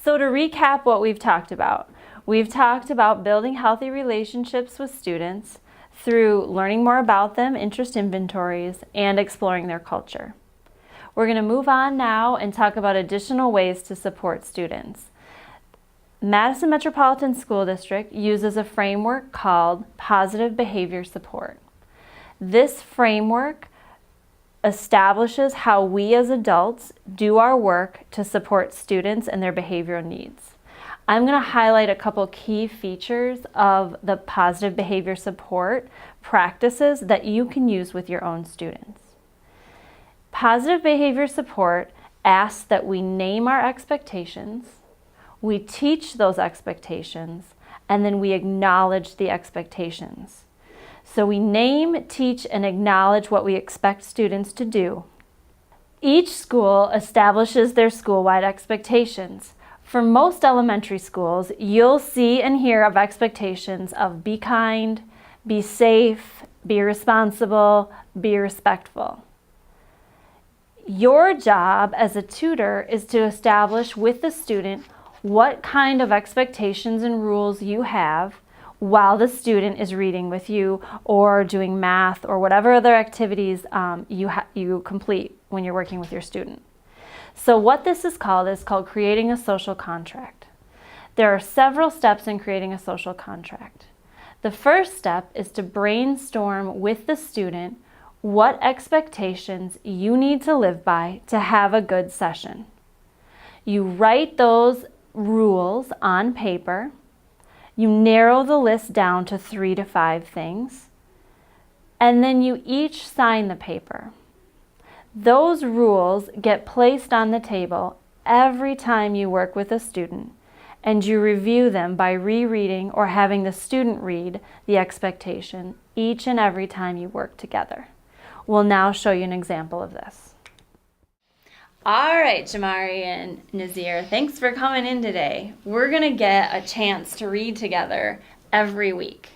So to recap what we've talked about building healthy relationships with students through learning more about them, interest inventories, and exploring their culture. We're going to move on now and talk about additional ways to support students. Madison Metropolitan School District uses a framework called positive behavior support. This framework establishes how we as adults do our work to support students and their behavioral needs. I'm going to highlight a couple key features of the positive behavior support practices that you can use with your own students. Positive behavior support asks that we name our expectations, we teach those expectations, and then we acknowledge the expectations. So we name, teach, and acknowledge what we expect students to do. Each school establishes their school-wide expectations. For most elementary schools, you'll see and hear of expectations of be kind, be safe, be responsible, be respectful. Your job as a tutor is to establish with the student what kind of expectations and rules you have while the student is reading with you or doing math or whatever other activities you complete when you're working with your student. So what this is called creating a social contract. There are several steps in creating a social contract. The first step is to brainstorm with the student what expectations you need to live by to have a good session. You write those rules on paper. You narrow the list down to 3 to 5 things, and then you each sign the paper. Those rules get placed on the table every time you work with a student, and you review them by rereading or having the student read the expectation each and every time you work together. We'll now show you an example of this. All right, Jamari and Nazir, thanks for coming in today. We're gonna get a chance to read together every week.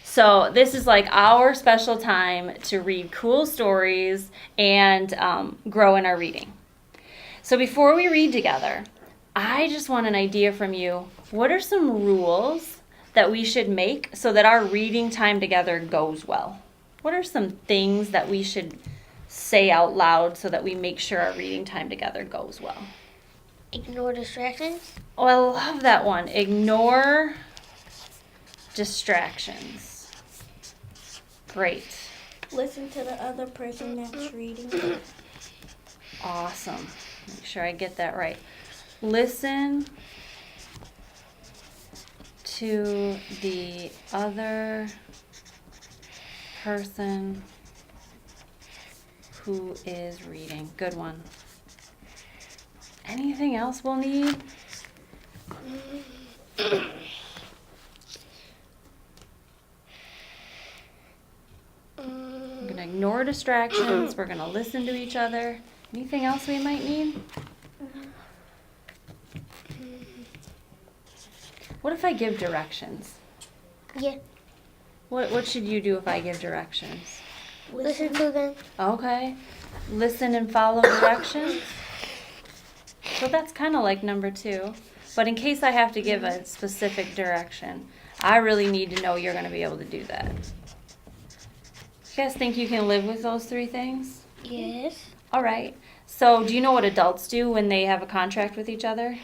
So this is like our special time to read cool stories and grow in our reading. So before we read together, I just want an idea from you. What are some rules that we should make so that our reading time together goes well? What are some things that we should say out loud so that we make sure our reading time together goes well? Ignore distractions. Oh, I love that one. Ignore distractions. Great. Listen to the other person that's reading. Awesome. Make sure I get that right. Listen to the other person who is reading. Good one. Anything else we'll need? We're going to ignore distractions. We're going to listen to each other. Anything else we might need? What if I give directions? Yeah. What should you do if I give directions? Listen to them. Okay. Listen and follow directions. So that's kind of like number 2. But in case I have to give a specific direction, I really need to know you're going to be able to do that. You guys think you can live with those 3 things? Yes. All right. So do you know what adults do when they have a contract with each other?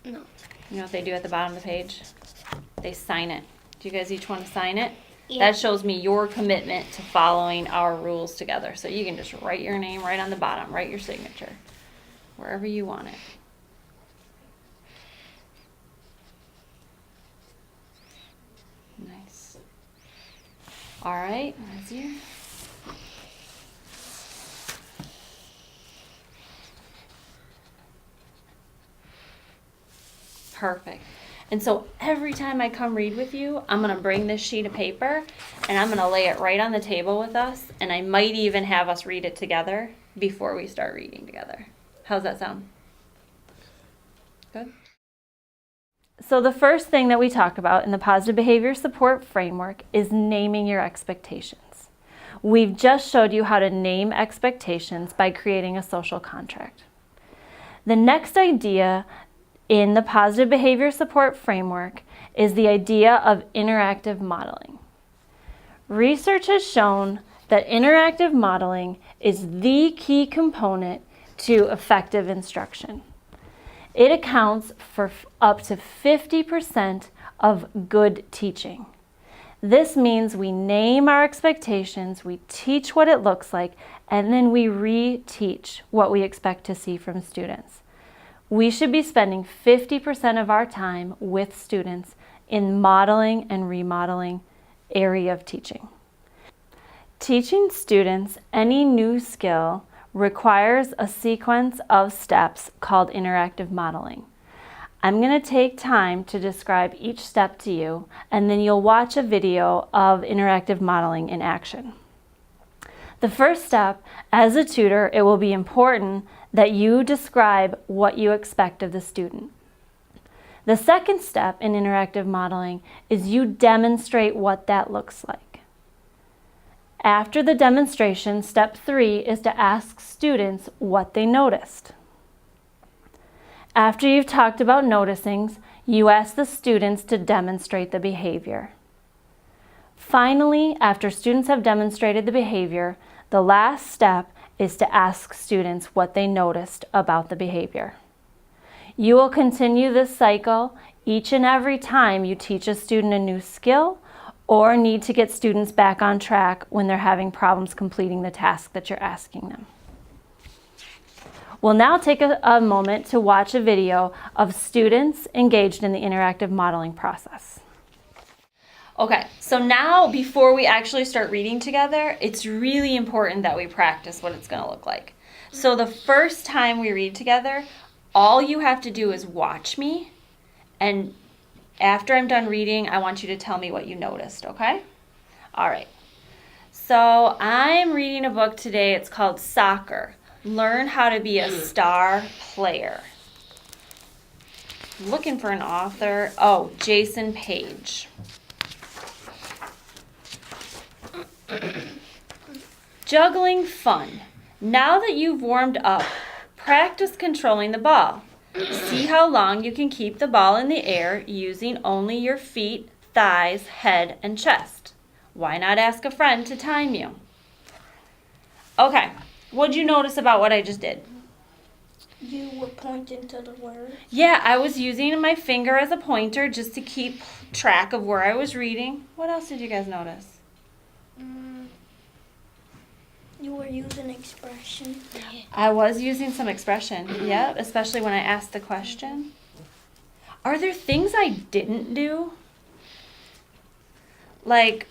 No. You know what they do at the bottom of the page? They sign it. Do you guys each want to sign it? Yeah. That shows me your commitment to following our rules together. So you can just write your name right on the bottom, write your signature, wherever you want it. Nice. All right, Nazir. Perfect. And so every time I come read with you, I'm going to bring this sheet of paper and I'm going to lay it right on the table with us, and I might even have us read it together before we start reading together. How's that sound? Good? So the first thing that we talk about in the positive behavior support framework is naming your expectations. We've just showed you how to name expectations by creating a social contract. The next idea in the positive behavior support framework is the idea of interactive modeling. Research has shown that interactive modeling is the key component to effective instruction. It accounts for up to 50% of good teaching. This means we name our expectations, we teach what it looks like, and then we re-teach what we expect to see from students. We should be spending 50% of our time with students in modeling and remodeling area of teaching. Teaching students any new skill requires a sequence of steps called interactive modeling. I'm going to take time to describe each step to you, and then you'll watch a video of interactive modeling in action. The first step, as a tutor, it will be important that you describe what you expect of the student. The second step in interactive modeling is you demonstrate what that looks like. After the demonstration, step 3 is to ask students what they noticed. After you've talked about noticings, you ask the students to demonstrate the behavior. Finally, after students have demonstrated the behavior, the last step is to ask students what they noticed about the behavior. You will continue this cycle each and every time you teach a student a new skill or need to get students back on track when they're having problems completing the task that you're asking them. We'll now take a moment to watch a video of students engaged in the interactive modeling process. Okay, so now before we actually start reading together, it's really important that we practice what it's going to look like. So the first time we read together, all you have to do is watch me, and after I'm done reading, I want you to tell me what you noticed, okay? All right. So I'm reading a book today. It's called Soccer. Learn how to be a star player. Looking for an author. Oh, Jason Page. Juggling fun. Now that you've warmed up, practice controlling the ball. See how long you can keep the ball in the air using only your feet, thighs, head, and chest. Why not ask a friend to time you? Okay, what'd you notice about what I just did? You were pointing to the word. Yeah, I was using my finger as a pointer just to keep track of where I was reading. What else did you guys notice? You were using expression. I was using some expression, yeah, especially when I asked the question. Are there things I didn't do? Like,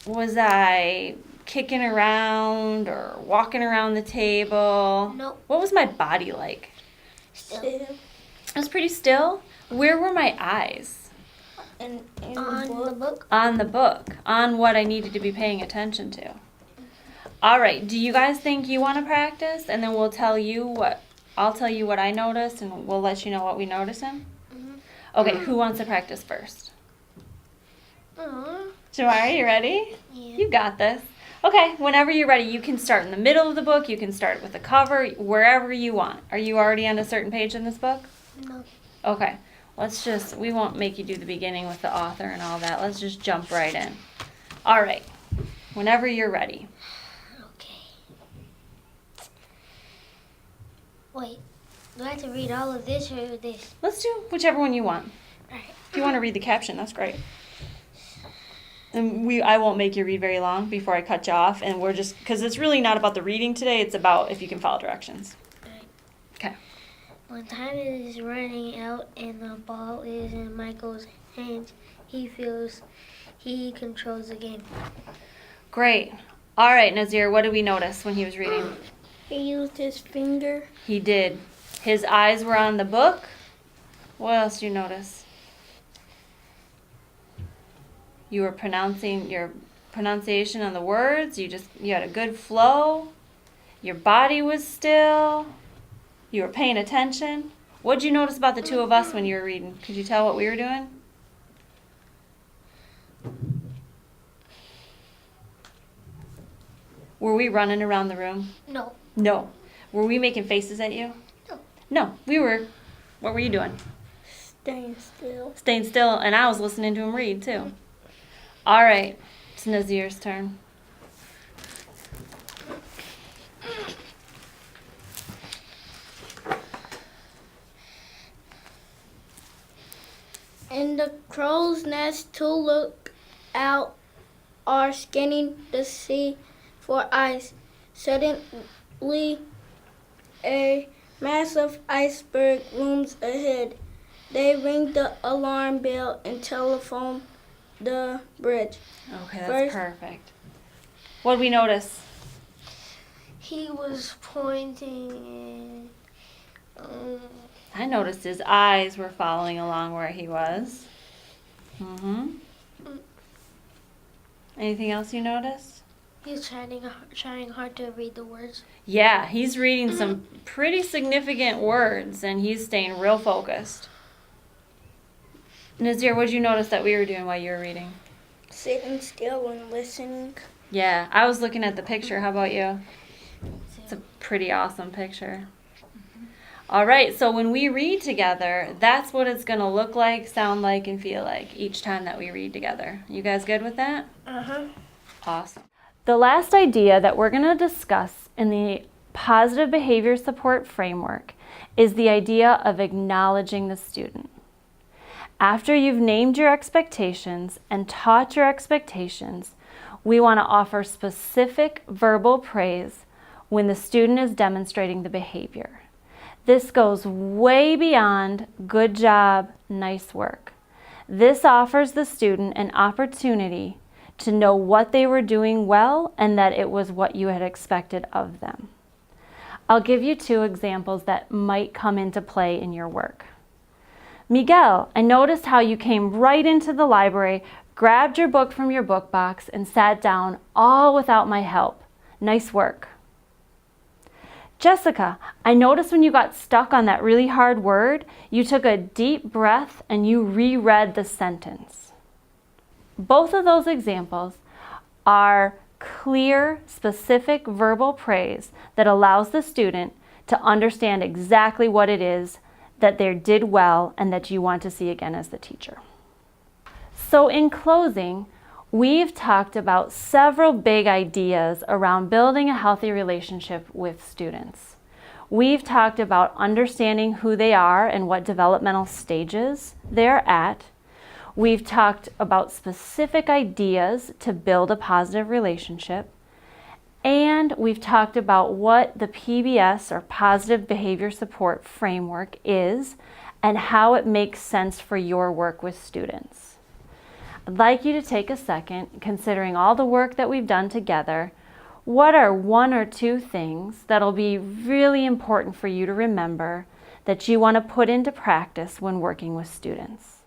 was I kicking around or walking around the table? No. What was my body like? Still. It was pretty still. Where were my eyes? On the book. On the book, on what I needed to be paying attention to. All right, do you guys think you want to practice? And then I'll tell you what I noticed, and we'll let you know what we noticed in? Mm-hmm. Okay, who wants to practice first? Aww. Jamari, you ready? Yeah. You got this. Okay, whenever you're ready, you can start in the middle of the book, you can start with the cover, wherever you want. Are you already on a certain page in this book? No. Okay, we won't make you do the beginning with the author and all that. Let's just jump right in. All right, whenever you're ready. Wait, do I have to read all of this or this? Let's do whichever one you want. Alright. If you want to read the caption, that's great. And I won't make you read very long before I cut you off, and we're just, because it's really not about the reading today, it's about if you can follow directions. Alright. Okay. When time is running out and the ball is in Michael's hands, he feels he controls the game. Great. All right, Nazir, what did we notice when he was reading? He used his finger. He did. His eyes were on the book. What else did you notice? You were pronouncing your pronunciation on the words. You had a good flow. Your body was still. You were paying attention. What did you notice about the two of us when you were reading? Could you tell what we were doing? Were we running around the room? No. No. Were we making faces at you? No. No. We were What were you doing? Staying still. Staying still, and I was listening to him read too. All right, it's Nazir's turn. In the crow's nest, two look out are scanning the sea for ice. Suddenly, a massive iceberg looms ahead. They ring the alarm bell and telephone the bridge. Okay, that's First- perfect. What did we notice? He was pointing and I noticed his eyes were following along where he was. Anything else you noticed? he's trying hard to read the words. Yeah, he's reading some pretty significant words and he's staying real focused. Nazir, what did you notice that we were doing while you were reading? Sitting still and listening. Yeah, I was looking at the picture. How about you? It's a pretty awesome picture. All right, so when we read together, that's what it's going to look like, sound like, and feel like each time that we read together. You guys good with that? Awesome. The last idea that we're going to discuss in the positive behavior support framework is the idea of acknowledging the student. After you've named your expectations and taught your expectations, we want to offer specific verbal praise when the student is demonstrating the behavior. This goes way beyond good job, nice work. This offers the student an opportunity to know what they were doing well and that it was what you had expected of them. I'll give you two examples that might come into play in your work. Miguel, I noticed how you came right into the library, grabbed your book from your book box, and sat down all without my help. Nice work. Jessica, I noticed when you got stuck on that really hard word, you took a deep breath and you reread the sentence. Both of those examples are clear, specific verbal praise that allows the student to understand exactly what it is that they did well and that you want to see again as the teacher. So in closing, we've talked about several big ideas around building a healthy relationship with students. We've talked about understanding who they are and what developmental stages they're at. We've talked about specific ideas to build a positive relationship. And we've talked about what the PBS or Positive Behavior Support Framework is and how it makes sense for your work with students. I'd like you to take a second, considering all the work that we've done together, what are one or two things that'll be really important for you to remember that you want to put into practice when working with students?